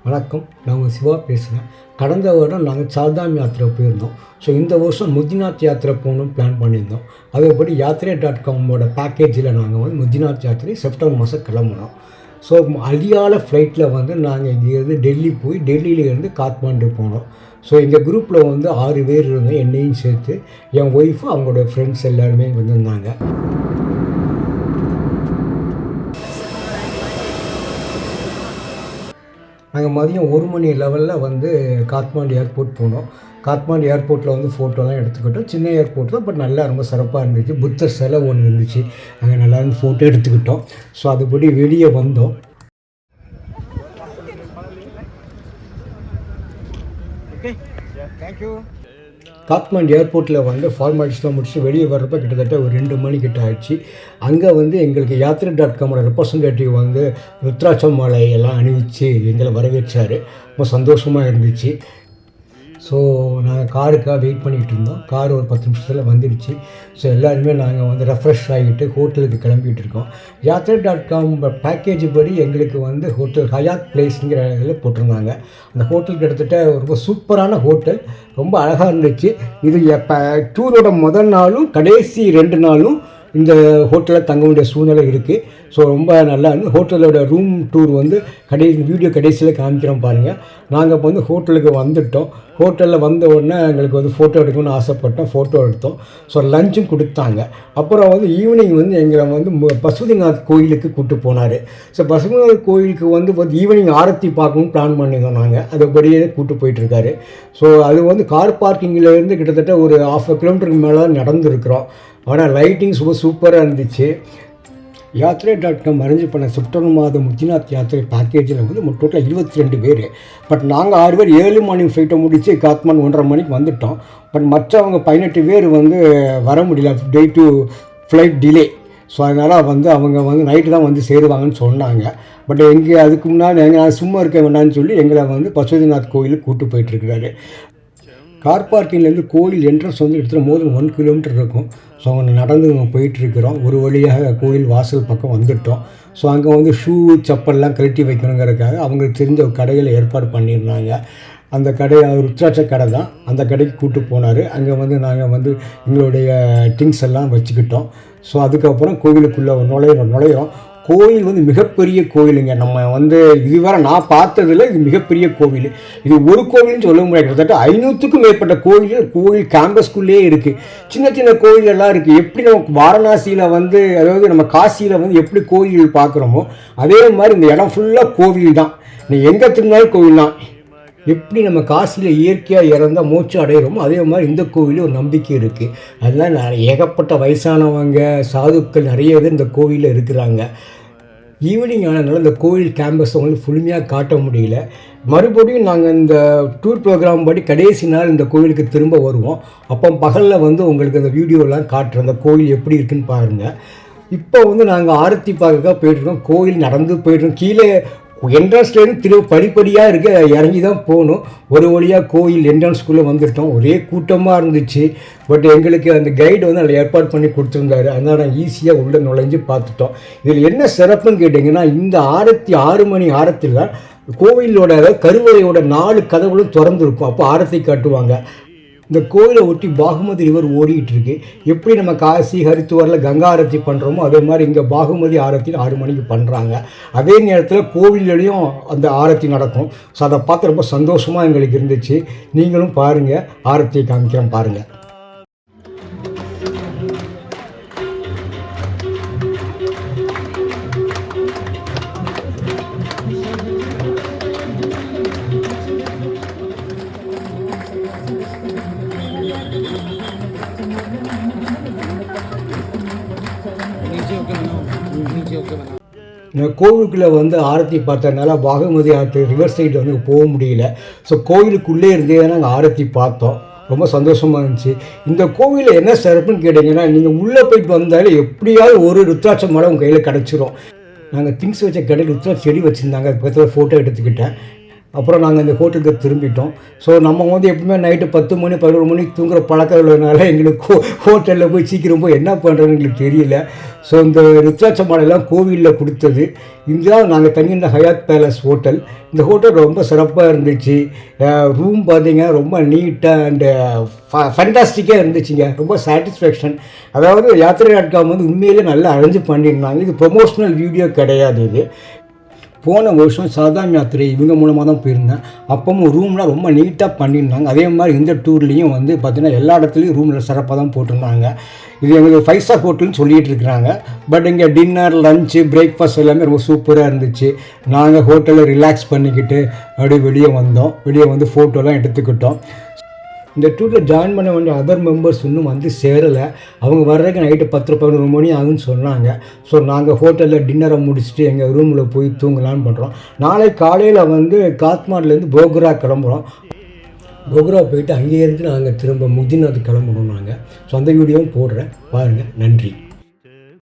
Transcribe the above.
வணக்கம், நான் உங்கள் சிவா பேசுகிறேன். கடந்த வருடம் நாங்கள் சார்தாம் யாத்திரை போயிருந்தோம். ஸோ இந்த வருஷம் முத்திநாத் யாத்திரை போகணும்னு பிளான் பண்ணியிருந்தோம். அதேபடி யாத்திரை.comோட பேக்கேஜில் நாங்கள் வந்து முத்திநாத் யாத்திரை செப்டம்பர் மாதம் கிளம்புனோம். ஸோ அதிகாலை ஃப்ளைட்டில் வந்து நாங்கள் இங்கேருந்து டெல்லி போய் டெல்லியிலேருந்து காத்மாண்டு போனோம். ஸோ எங்கள் குரூப்பில் வந்து 6 பேர் இருந்தோம், என்னையும் சேர்த்து. என் ஒய்ஃபு அவங்களோட ஃப்ரெண்ட்ஸ் எல்லாருமே வந்திருந்தாங்க. நாங்கள் மதியம் 1 மணி லெவலில் வந்து காத்மாண்டு ஏர்போர்ட் போனோம். காத்மாண்டு ஏர்போர்ட்டில் வந்து ஃபோட்டோலாம் எடுத்துக்கிட்டோம். சின்ன ஏர்போர்ட் தான், பட் நல்லா ரொம்ப சிறப்பாக இருந்துச்சு. புத்தர் சிலை ஒன்று இருந்துச்சு, அங்கே நல்லா இருந்து ஃபோட்டோ எடுத்துக்கிட்டோம். ஸோ அதுபடி வெளியே வந்தோம். காத்மாண்டு ஏர்போர்ட்டில் வந்து ஃபார்மாலிட்டிஸ்லாம் முடிச்சு வெளியே வர்றப்போ கிட்டத்தட்ட ஒரு 2 மணி கிட்ட ஆயிடுச்சு. அங்கே வந்து எங்களுக்கு யாத்திரை.comோட ரெப்ரசன்டேட்டிவ் வந்து ருத்ராட்ச மாலை எல்லாம் அணிவிச்சு எங்களை வரவேற்றார். ரொம்ப சந்தோஷமாக இருந்துச்சு. ஸோ நாங்கள் காருக்காக வெயிட் பண்ணிகிட்டு இருந்தோம். கார் ஒரு 10 நிமிஷத்தில் வந்துடுச்சு. ஸோ எல்லாருமே நாங்கள் வந்து ரெஃப்ரெஷ் ஆகிட்டு ஹோட்டலுக்கு கிளம்பிகிட்டு இருக்கோம். யாத்திரை.com பேக்கேஜ் படி எங்களுக்கு வந்து ஹோட்டல் ஹயாத் பிளேஸுங்கிற இதில் போட்டிருந்தாங்க. அந்த ஹோட்டல் கிட்டத்தட்ட ரொம்ப சூப்பரான ஹோட்டல், ரொம்ப அழகாக இருந்துச்சு. இது டூரோட முதல் நாளும் கடைசி 2 நாளும் இந்த ஹோட்டலில் தங்க வேண்டிய சூழ்நிலை இருக்குது. ஸோ ரொம்ப நல்லா இருந்து ஹோட்டலோட ரூம் டூர் வந்து வீடியோ கடைசியில் காமிக்கிறோம் பாருங்கள். நாங்கள் இப்போ வந்து ஹோட்டலுக்கு வந்துவிட்டோம். ஹோட்டலில் வந்த உடனே எங்களுக்கு வந்து ஃபோட்டோ எடுக்கணும்னு ஆசைப்பட்டோம், ஃபோட்டோ எடுத்தோம். ஸோ லஞ்சும் கொடுத்தாங்க. அப்புறம் வந்து ஈவினிங் வந்து எங்களை வந்து பசுபதிநாத் கோயிலுக்கு கூப்பிட்டு போனார். ஸோ பசுபதிநாத் கோயிலுக்கு வந்து ஈவினிங் ஆரத்தி பார்க்கணும்னு பிளான் பண்ணியிருந்தோம் நாங்கள். அதுபடியே கூப்பிட்டு போயிட்டுருக்காரு. ஸோ அது வந்து கார் பார்க்கிங்கிலேருந்து கிட்டத்தட்ட ஒரு 1/2 கிலோமீட்டருக்கு மேலே தான் நடந்துருக்குறோம். ஆனால் லைட்டிங் சூப்பராக இருந்துச்சு. யாத்திரை.com அரேஞ்ச் பண்ண செப்டம்பர் மாதம் முத்திநாத் யாத்திரை பேக்கேஜில் வந்து டோட்டலாக 22 பேர். பட் நாங்கள் 6 பேர் 7 மார்னிங் ஃப்ளைட்டை முடித்து காத்மாண்டு 1:30 மணிக்கு வந்துவிட்டோம். பட் மற்றவங்க 18 பேர் வந்து வர முடியல, day to flight delay. So அதனால் வந்து அவங்க வந்து நைட்டு தான் வந்து சேருவாங்கன்னு சொன்னாங்க. பட் எங்கே அதுக்கு முன்னாடி நான் சும்மா இருக்க வேண்டாம்னு சொல்லி எங்களை வந்து பசுபதிநாத் கோயிலுக்கு கூப்பிட்டு போயிட்டுருக்கிறாரு. கார் பார்க்கிங்லேருந்து கோயில் என்ட்ரன்ஸ் வந்து எடுத்துகிட்டு மோர் தென் 1 கிலோமீட்டர் இருக்கும். ஸோ அவங்க நடந்து போயிட்டுருக்கிறோம். ஒரு வழியாக கோயில் வாசல் பக்கம் வந்துவிட்டோம். ஸோ அங்கே வந்து ஷூ செப்பல்லாம் கழட்டி வைக்கணுங்கிறதுக்காக அவங்களுக்கு தெரிஞ்ச கடைகளை ஏற்பாடு பண்ணியிருந்தாங்க. அந்த கடை ருத்ராட்ச கடை தான். அந்த கடைக்கு கூப்பிட்டு போனார். அங்கே வந்து நாங்கள் வந்து எங்களுடைய திங்ஸ் எல்லாம் வச்சுக்கிட்டோம். ஸோ அதுக்கப்புறம் கோவிலுக்குள்ளே நுழையிறோம். கோயில் வந்து மிகப்பெரிய கோயிலுங்க. நம்ம வந்து இதுவரை நான் பார்த்ததில் இது மிகப்பெரிய கோவில். இது ஒரு கோவில்னு சொல்ல முடியாது, கிட்டத்தட்ட 500க்கும் மேற்பட்ட கோயில் கேம்பஸ்குள்ளேயே இருக்குது. சின்ன சின்ன கோயில் எல்லாம் இருக்குது. எப்படி நம்ம வாரணாசியில் வந்து, அதாவது நம்ம காசியில் வந்து எப்படி கோயில் பார்க்குறோமோ அதே மாதிரி இந்த இடம் ஃபுல்லாக கோவில் தான். நீ எங்கே திரும்பினாலும் கோவில் தான். எப்படி நம்ம காசியில் இயற்கையாக இறந்தால் மூச்சு அடைகிறோமோ அதே மாதிரி இந்த கோவிலில் ஒரு நம்பிக்கை இருக்குது. அதெல்லாம் ஏகப்பட்ட வயசானவங்க, சாதுக்கள் நிறைய பேர் இந்த கோவிலில் இருக்கிறாங்க. ஈவினிங் ஆனதுனால இந்த கோயில் கேம்பஸ் வந்து ஃபுல்மையாக காட்ட முடியல. மறுபடியும் நாங்கள் இந்த டூர் ப்ரோக்ராம் படி கடைசி நாள் இந்த கோவிலுக்கு திரும்ப வருவோம். அப்போ பகலில் வந்து உங்களுக்கு அந்த வீடியோலாம் காட்டுறோம், அந்த கோயில் எப்படி இருக்குன்னு பாருங்கள். இப்போ வந்து நாங்கள் ஆரத்தி பார்க்க போயிட்டுருக்கோம். கோயில் நடந்து போயிட்டுருக்கோம். கீழே என்ட்ரன்ஸ்லேருந்து திரும்ப படிப்படியாக இருக்க இறங்கி தான் போகணும். ஒரு வழியாக கோயில் என்ட்ரன்ஸ்குள்ளே வந்துவிட்டோம். ஒரே கூட்டமாக இருந்துச்சு. பட் எங்களுக்கு அந்த கைடு வந்து அதில் ஏற்பாடு பண்ணி கொடுத்துருந்தாரு. அதனால் நான் ஈஸியாக உள்ளே நுழைஞ்சு பார்த்துட்டோம். இதில் என்ன சிறப்புன்னு கேட்டிங்கன்னா, இந்த ஆரத்தி 6 மணி ஆரத்தியில் கோவிலோட கருவறையோட 4 கதவுகளும் திறந்துருக்கும். அப்போ ஆரத்தி காட்டுவாங்க. இந்த கோயிலை ஒட்டி பாகுமதி ரிவர் ஓடிக்கிட்டு இருக்கு. எப்படி நம்ம காசி ஹரித்துவாரில் கங்கா ஆரத்தி பண்ணுறோமோ அதே மாதிரி இங்கே பாகுமதி ஆரத்தி 6 மணிக்கு பண்ணுறாங்க. அதே நேரத்தில் கோவில்லையும் அந்த ஆரத்தி நடக்கும். ஸோ அதை பார்த்து ரொம்ப சந்தோஷமாக எங்களுக்கு இருந்துச்சு. நீங்களும் பாருங்கள், ஆரத்தியை காமிக்கிறேன் பாருங்கள். கோவிலுக்குள்ளே வந்து ஆரத்தி பார்த்ததுனால பாகுமதி ஆரத்தி ரிவர் சைடு வந்து போக முடியல. ஸோ கோவிலுக்குள்ளே இருந்தே தான் நாங்கள் ஆரத்தி பார்த்தோம். ரொம்ப சந்தோஷமாக இருந்துச்சு. இந்த கோவிலில் என்ன சிறப்புன்னு கேட்டிங்கன்னா, நீங்கள் உள்ளே போயிட்டு வந்தாலே எப்படியாவது ஒரு ருத்ராட்ச மாலை உங்கள் கையில் கிடச்சிரும். நாங்கள் திங்ஸ் வச்ச கடையில் ருத்ராட்ச செடி வச்சுருந்தாங்க. அது பக்கத்தில் ஃபோட்டோ எடுத்துக்கிட்டேன். அப்புறம் நாங்கள் இந்த ஹோட்டலுக்கு திரும்பிட்டோம். ஸோ நம்ம வந்து எப்பவுமே நைட்டு 10 மணி 11 மணிக்கு தூங்குற பழக்கம் உள்ளதுனால எங்களுக்கு ஹோட்டலில் போய் சீக்கிரம் போய் என்ன பண்ணுறதுன்னு எங்களுக்கு தெரியல. ஸோ இந்த ருத்ராட்ச மாலையெல்லாம் கோவிலில் கொடுத்தது. இதுதான் நாங்கள் தங்கியிருந்த ஹயாத் பேலஸ் ஹோட்டல். இந்த ஹோட்டல் ரொம்ப சிறப்பாக இருந்துச்சு. ரூம் பார்த்தீங்கன்னா ரொம்ப நீட்டாக அண்டு ஃபண்டாஸ்டிக்காக இருந்துச்சுங்க. ரொம்ப சாட்டிஸ்ஃபேக்ஷன். அதாவது யாத்திரை.com வந்து உண்மையிலே நல்லா அரேஞ்ச் பண்ணியிருந்தாங்க. இது ப்ரொமோஷனல் வீடியோ கிடையாது. இது போன வருஷம் சாதாரண யாத்திரை இவங்க மூலமாக தான் போயிருந்தேன். அப்பவும் ரூம்லாம் ரொம்ப நீட்டாக பண்ணியிருந்தாங்க. அதே மாதிரி இந்த டூர்லேயும் வந்து பார்த்திங்கன்னா எல்லா இடத்துலையும் ரூமில் சிறப்பாக தான் போட்டிருந்தாங்க. இது எங்களுக்கு 5 ஸ்டார் ஹோட்டல்னு சொல்லிகிட்டு இருக்கிறாங்க. பட் இங்கே டின்னர், லஞ்சு, பிரேக்ஃபாஸ்ட் எல்லாமே ரொம்ப சூப்பராக இருந்துச்சு. நாங்கள் ஹோட்டலில் ரிலாக்ஸ் பண்ணிக்கிட்டு அப்படியே வெளியே வந்தோம். வெளியே வந்து ஃபோட்டோலாம் எடுத்துக்கிட்டோம். இந்த டூரில் ஜாயின் பண்ண வேண்டிய அதர் மெம்பர்ஸ் இன்னும் வந்து சேரலை. அவங்க வர்றதுக்கு நைட்டு 10-11 மணி ஆகுன்னு சொன்னாங்க. ஸோ நாங்கள் ஹோட்டலில் டின்னரை முடிச்சுட்டு எங்கள் ரூமில் போய் தூங்கலான்னு பண்ணுறோம். நாளை காலையில் வந்து காத்மாண்டுலேருந்து போக்ரா கிளம்புறோம். போக்ரா போயிட்டு அங்கேயிருந்து நாங்கள் திரும்ப முக்திநாத் கிளம்பணும் நாங்கள். ஸோ அந்த வீடியோவும் போடுறேன், பாருங்கள். நன்றி.